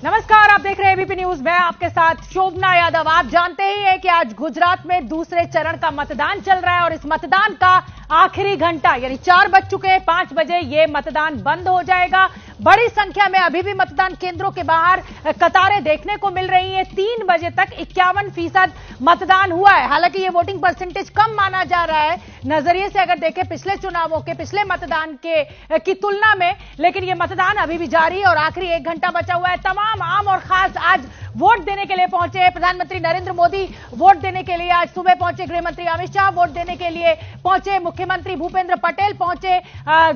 नमस्कार, आप देख रहे हैं एबीपी न्यूज। मैं आपके साथ शोभना यादव। आप जानते ही हैं कि आज गुजरात में दूसरे चरण का मतदान चल रहा है और इस मतदान का आखिरी घंटा यानी 4 बज चुके हैं, 5 बजे ये मतदान बंद हो जाएगा। बड़ी संख्या में अभी भी मतदान केंद्रों के बाहर कतारें देखने को मिल रही हैं। 3 बजे तक 51% मतदान हुआ है। हालांकि ये वोटिंग परसेंटेज कम माना जा रहा है नजरिए से अगर देखें पिछले चुनावों के, पिछले मतदान की तुलना में, लेकिन ये मतदान अभी भी जारी है और आखिरी 1 घंटा बचा हुआ है। तमाम आम और खास आज वोट देने के लिए पहुंचे हैं। प्रधानमंत्री नरेंद्र मोदी वोट देने के लिए आज सुबह पहुंचे, गृहमंत्री अमित शाह वोट देने के लिए पहुंचे, मुख्यमंत्री भूपेंद्र पटेल पहुंचे,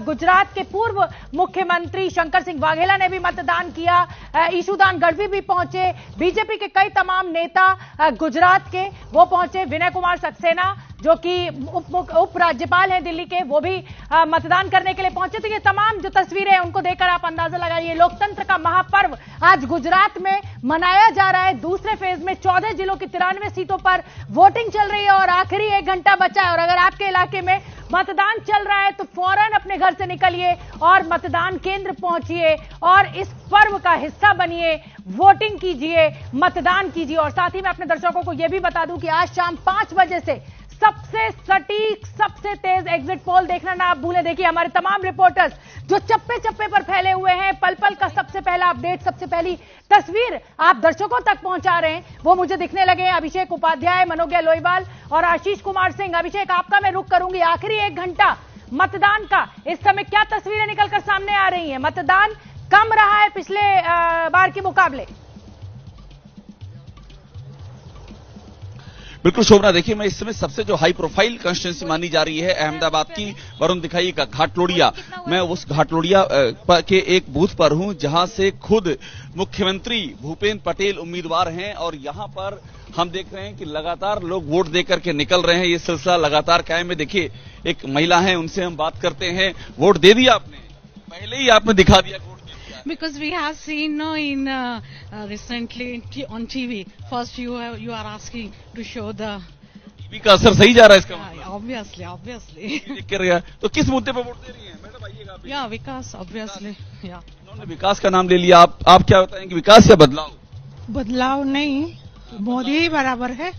गुजरात के पूर्व मुख्यमंत्री शंकर सिंह वाघेला ने भी मतदान किया, ईशुदान गढ़वी भी पहुंचे, बीजेपी के कई तमाम नेता गुजरात के वो पहुंचे, विनय कुमार सक्सेना जो कि उप राज्यपाल हैं दिल्ली के, वो भी मतदान करने के लिए पहुंचे। तो ये तमाम जो तस्वीरें हैं उनको देखकर आप अंदाजा लगाइए, लोकतंत्र का महापर्व आज गुजरात में मनाया जा रहा है। दूसरे फेज में 14 जिलों की 93 सीटों पर वोटिंग चल रही है और आखिरी 1 घंटा बचा है। और अगर आपके इलाके में मतदान चल रहा है तो फौरन अपने घर से निकलिए और मतदान केंद्र पहुंचिए और इस पर्व का हिस्सा बनिए, वोटिंग कीजिए, मतदान कीजिए। और साथ ही मैं अपने दर्शकों को यह भी बता दूं कि आज शाम 5 बजे से सबसे सटीक, सबसे तेज एग्जिट पोल देखना ना आप भूलें। देखिए हमारे तमाम रिपोर्टर्स जो चप्पे चप्पे पर फैले हुए हैं, पल पल का सबसे पहला अपडेट, सबसे पहली तस्वीर आप दर्शकों तक पहुंचा रहे हैं, वो मुझे दिखने लगे हैं। अभिषेक उपाध्याय, मनोज्ञा लोईवाल और आशीष कुमार सिंह। अभिषेक, आपका मैं रुख करूंगी। आखिरी 1 घंटा मतदान का इस समय क्या तस्वीरें निकलकर सामने आ रही हैं? मतदान कम रहा है पिछले बार के मुकाबले? बिल्कुल शोभना, देखिए मैं इस समय सबसे जो हाई प्रोफाइल कंस्टिट्यूंसी मानी जा रही है अहमदाबाद की, वरुण दिखाइए का घाटलोड़िया। मैं उस घाटलोड़िया के एक बूथ पर हूं जहां से खुद मुख्यमंत्री भूपेंद्र पटेल उम्मीदवार हैं और यहां पर हम देख रहे हैं कि लगातार लोग वोट देकर के निकल रहे हैं। ये सिलसिला लगातार कायम है। देखिए एक महिला है, उनसे हम बात करते हैं। वोट दे दिया आपने? पहले ही आपने दिखा दिया? Because we have seen recently on TV. First, you are asking to show the. TV का असर सही जा रहा है इसका? Obviously. कर रहा है। तो किस मुद्दे पर वोट दे रही हैं मैडम? आइएगा आप। Yeah, विकास obviously. Yeah. उन्होंने विकास का नाम ले लिया। आप क्या बताएंगे, विकास या बदलाव? बदलाव नहीं, मोदी ही बराबर है।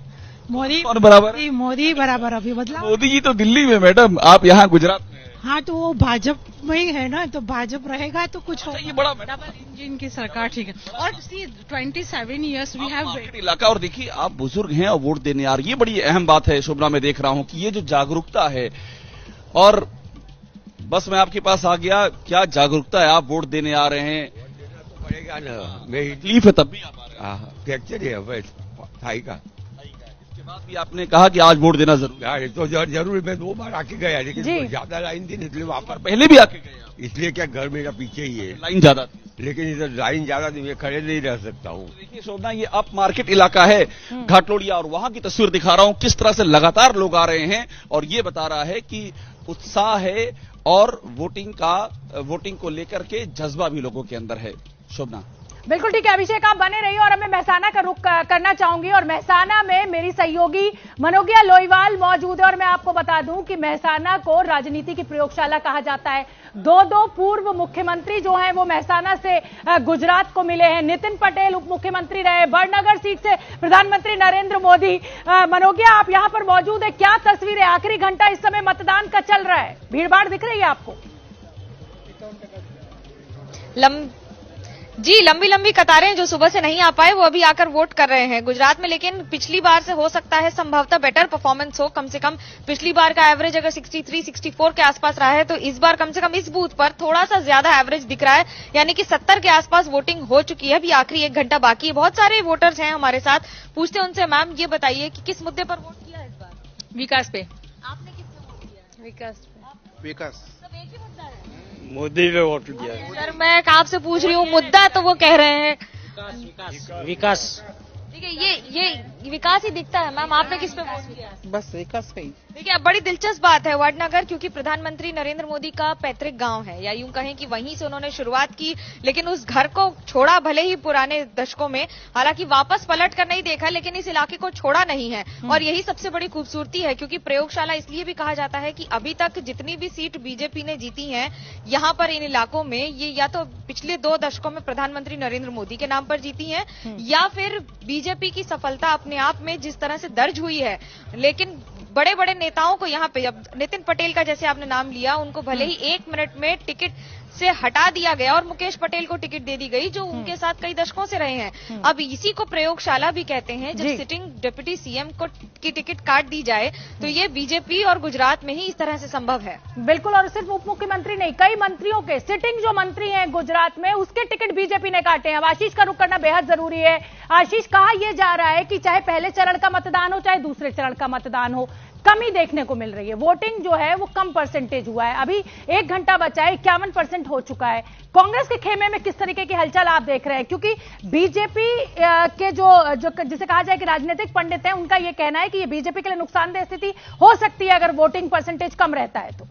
मोदी कौन बराबर है? मोदी बराबर। अभी बदलाव मोदी जी तो दिल्ली में मैडम, आप यहाँ गुजरात में। हाँ तो वो भाजपा में ही है ना, तो भाजपा रहेगा तो कुछ होगा। ये बड़ा डबल इंजन की सरकार, ठीक है। और सी 27 years we have इलाका। और देखिए आप बुजुर्ग हैं और वोट देने आ रही है, ये बड़ी अहम बात है शोभना। मैं देख रहा हूं कि ये जो जागरूकता है, और बस मैं आपके पास आ गया, क्या जागरूकता है, आप वोट देने आ रहे हैं? पड़ेगा ना, मैं तकलीफ है तब भी आप आ रहे हैं? फ्रैक्चर है थाई का। इसके बाद भी आपने कहा कि आज वोट देना जरूरी है। तो जरूर, मैं 2 बार आके गया, लेकिन ज्यादा लाइन थी इसलिए वहां पर पहले भी आके गए? इसलिए क्या, घर मेरा पीछे ही है, लाइन ज्यादा थी, लेकिन इधर लाइन ज्यादा थी, मैं खड़े नहीं रह सकता हूँ। देखिए शोभना, ये अप मार्केट इलाका है घाटलोड़िया, और वहां की तस्वीर दिखा रहा हूं किस तरह से लगातार लोग आ रहे हैं और ये बता रहा है कि उत्साह है और वोटिंग को लेकर के जज्बा भी लोगों के अंदर है। शोभना बिल्कुल ठीक है। अभिषेक, आप बने रहिए और मैं मेहसाना का रुख करना चाहूंगी और मेहसाना में मेरी सहयोगी मनोज्ञा लोईवाल मौजूद है। और मैं आपको बता दूं कि मेहसाना को राजनीति की प्रयोगशाला कहा जाता है। 2 पूर्व मुख्यमंत्री जो हैं वो मेहसाना से गुजरात को मिले हैं। नितिन पटेल उप मुख्यमंत्री रहे, बड़नगर सीट से प्रधानमंत्री नरेंद्र मोदी। मनोज्ञा, आप यहां पर मौजूद है, क्या तस्वीरें? आखिरी घंटा इस समय मतदान का चल रहा है, भीड़भाड़ दिख रही है आपको? जी, लंबी लंबी कतारें जो सुबह से नहीं आ पाए वो अभी आकर वोट कर रहे हैं गुजरात में। लेकिन पिछली बार से हो सकता है संभवतः बेटर परफॉर्मेंस हो। कम से कम पिछली बार का एवरेज अगर 63-64 के आसपास रहा है, तो इस बार कम से कम इस बूथ पर थोड़ा सा ज्यादा एवरेज दिख रहा है, यानी कि 70 के आसपास वोटिंग हो चुकी है। अभी आखिरी 1 घंटा बाकी है। बहुत सारे वोटर्स हैं हमारे साथ, पूछते हैं उनसे। मैम, ये बताइए कि किस मुद्दे पर वोट किया इस बार? विकास पे। आपने किस पे वोट किया? विकास। सब एक ही मुद्दा है? मोदी पे वोट किया। सर, मैं आपसे पूछ रही हूँ मुद्दा, तो वो कह रहे हैं विकास। ठीक है। विकास ही दिखता है। मैम, आपने किस पे वोट किया? बस विकास पे ही। देखिए, अब बड़ी दिलचस्प बात है वडनगर, क्योंकि प्रधानमंत्री नरेंद्र मोदी का पैतृक गांव है, या यूं कहें कि वहीं से उन्होंने शुरुआत की, लेकिन उस घर को छोड़ा भले ही पुराने दशकों में, हालांकि वापस पलट कर नहीं देखा, लेकिन इस इलाके को छोड़ा नहीं है। और यही सबसे बड़ी खूबसूरती है, क्योंकि प्रयोगशाला इसलिए भी कहा जाता है कि अभी तक जितनी भी सीट बीजेपी ने जीती हैं यहां पर इन इलाकों में, ये या तो पिछले 2 दशकों में प्रधानमंत्री नरेंद्र मोदी के नाम पर जीती हैं, या फिर बीजेपी की सफलता अपने आप में जिस तरह से दर्ज हुई है। लेकिन बड़े बड़े नेताओं को यहाँ पे, अब नितिन पटेल का जैसे आपने नाम लिया, उनको भले ही 1 मिनट में टिकट से हटा दिया गया और मुकेश पटेल को टिकट दे दी गई, जो उनके साथ कई दशकों से रहे हैं। अब इसी को प्रयोगशाला भी कहते हैं। जब सिटिंग डिप्टी सीएम को की टिकट काट दी जाए तो ये बीजेपी और गुजरात में ही इस तरह से संभव है। बिल्कुल, और सिर्फ उप मुख्यमंत्री नहीं, कई मंत्रियों के, सिटिंग जो मंत्री हैं गुजरात में, उसके टिकट बीजेपी ने काटे हैं। अब आशीष का रुख करना बेहद जरूरी है। आशीष, कहा यह जा रहा है कि चाहे पहले चरण का मतदान हो चाहे दूसरे चरण का मतदान हो, कमी देखने को मिल रही है। वोटिंग जो है वो कम परसेंटेज हुआ है। अभी 1 घंटा बचा है, 51% हो चुका है। कांग्रेस के खेमे में किस तरीके की हलचल आप देख रहे हैं? क्योंकि बीजेपी के जो जिसे कहा जाए कि राजनीतिक पंडित हैं, उनका यह कहना है कि ये बीजेपी के लिए नुकसानदेह स्थिति हो सकती है अगर वोटिंग परसेंटेज कम रहता है तो।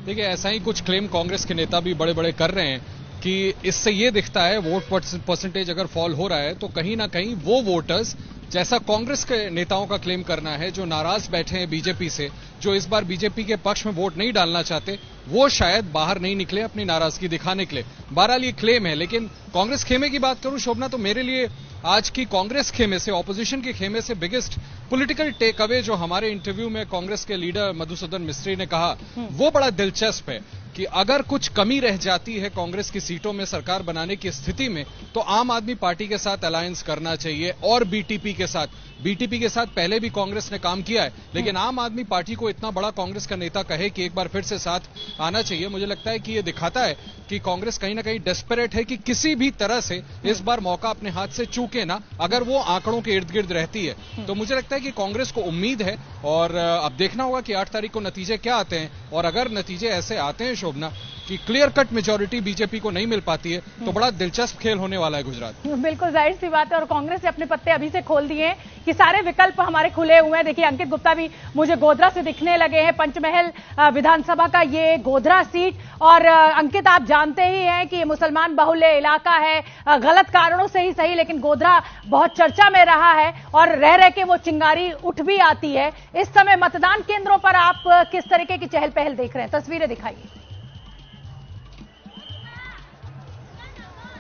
देखिए, ऐसा ही कुछ क्लेम कांग्रेस के नेता भी बड़े बड़े कर रहे हैं कि इससे ये दिखता है वोट परसेंटेज अगर फॉल हो रहा है तो कहीं ना कहीं वो वोटर्स, जैसा कांग्रेस के नेताओं का क्लेम करना है, जो नाराज बैठे हैं बीजेपी से, जो इस बार बीजेपी के पक्ष में वोट नहीं डालना चाहते, वो शायद बाहर नहीं निकले अपनी नाराजगी दिखाने के लिए। बहरहाल ये क्लेम है। लेकिन कांग्रेस खेमे की बात करूं शोभना, तो मेरे लिए आज की कांग्रेस खेमे से, ऑपोजिशन के खेमे से बिगेस्ट पॉलिटिकल टेक अवे जो हमारे इंटरव्यू में कांग्रेस के लीडर मधुसूदन मिस्त्री ने कहा, वो बड़ा दिलचस्प है कि अगर कुछ कमी रह जाती है कांग्रेस की सीटों में सरकार बनाने की स्थिति में, तो आम आदमी पार्टी के साथ अलायंस करना चाहिए और बीटीपी के साथ। बीटीपी के साथ पहले भी कांग्रेस ने काम किया है, लेकिन आम आदमी पार्टी को इतना बड़ा कांग्रेस का नेता कहे कि एक बार फिर से साथ आना चाहिए, मुझे लगता है कि ये दिखाता है कि कांग्रेस कहीं ना कहीं डेस्परेट है कि किसी भी तरह से इस बार मौका अपने हाथ से चूके ना, अगर वो आंकड़ों के इर्द गिर्द रहती है। तो मुझे लगता है कि कांग्रेस को उम्मीद है, और अब देखना होगा कि 8 तारीख को नतीजे क्या आते हैं। और अगर नतीजे ऐसे आते हैं शोभना कि क्लियर कट मेजॉरिटी बीजेपी को नहीं मिल पाती है, तो बड़ा दिलचस्प खेल होने वाला है गुजरात। बिल्कुल जाहिर सी बात है, और कांग्रेस ने अपने पत्ते अभी से खोल दिए हैं कि सारे विकल्प हमारे खुले हुए हैं। देखिए, अंकित गुप्ता भी मुझे गोधरा से दिखने लगे हैं, पंचमहल विधानसभा का ये गोधरा सीट। और अंकित, आप जानते ही हैं कि ये मुसलमान बहुल्य इलाका है, गलत कारणों से ही सही, लेकिन गोधरा बहुत चर्चा में रहा है और रह रह के वो चिंगारी उठ भी आती है। इस समय मतदान केंद्रों पर आप किस तरीके की चहल पहल देख रहे हैं? तस्वीरें दिखाइए।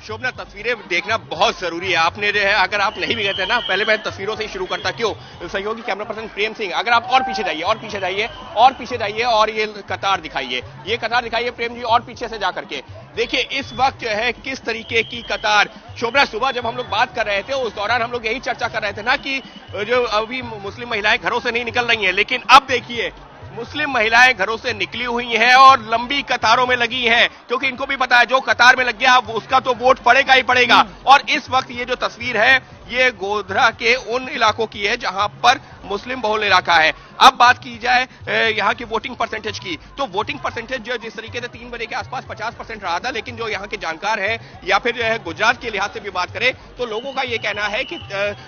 शोभना, तस्वीरें देखना बहुत जरूरी है। आपने जो है, अगर आप नहीं भी गए थे ना, पहले मैं तस्वीरों से ही शुरू करता। क्यों? सहयोगी कैमरा पर्सन प्रेम सिंह, अगर आप और पीछे जाइए और पीछे जाइए और पीछे जाइए और ये कतार दिखाइए, ये कतार दिखाइए प्रेम जी, और पीछे से जाकर के देखिए इस वक्त जो है किस तरीके की कतार। शोभना, सुबह जब हम लोग बात कर रहे थे उस दौरान हम लोग यही चर्चा कर रहे थे ना कि जो अभी मुस्लिम महिलाएं घरों से नहीं निकल रही हैं, लेकिन अब देखिए मुस्लिम महिलाएं घरों से निकली हुई हैं और लंबी कतारों में लगी हैं, क्योंकि इनको भी पता है जो कतार में लग गया उसका तो वोट पड़ेगा ही पड़ेगा। और इस वक्त ये जो तस्वीर है ये गोधरा के उन इलाकों की है जहां पर मुस्लिम बहुल इलाका है। अब बात की जाए यहाँ की वोटिंग परसेंटेज की, तो वोटिंग परसेंटेज जो जिस तरीके से 3 बजे के आसपास 50% रहा था, लेकिन जो यहाँ के जानकार है या फिर जो है गुजरात के लिहाज से भी बात करें तो लोगों का ये कहना है कि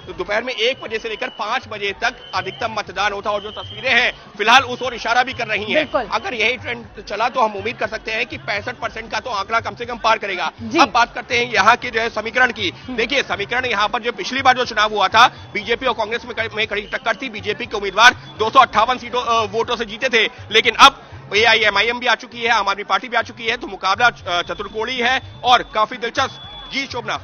दोपहर में 1 बजे से लेकर 5 बजे तक अधिकतम मतदान होता। और जो तस्वीरें हैं फिलहाल उस ओर इशारा भी कर रही हैं। अगर यही ट्रेंड चला तो हम उम्मीद कर सकते हैं कि 65% का तो आंकड़ा कम से कम पार करेगा। अब बात करते हैं यहाँ के जो है समीकरण की। देखिए, समीकरण यहाँ पर जो पिछली बार जो चुनाव हुआ था बीजेपी और कांग्रेस में कड़ी टक्कर थी। बीजेपी के उम्मीदवार 258 वोटों से जीते थे, लेकिन अब AIMIM भी आ चुकी है, आम आदमी पार्टी भी आ चुकी है, तो मुकाबला चतुर्कोणीय है और काफी दिलचस्प। जी शोभना।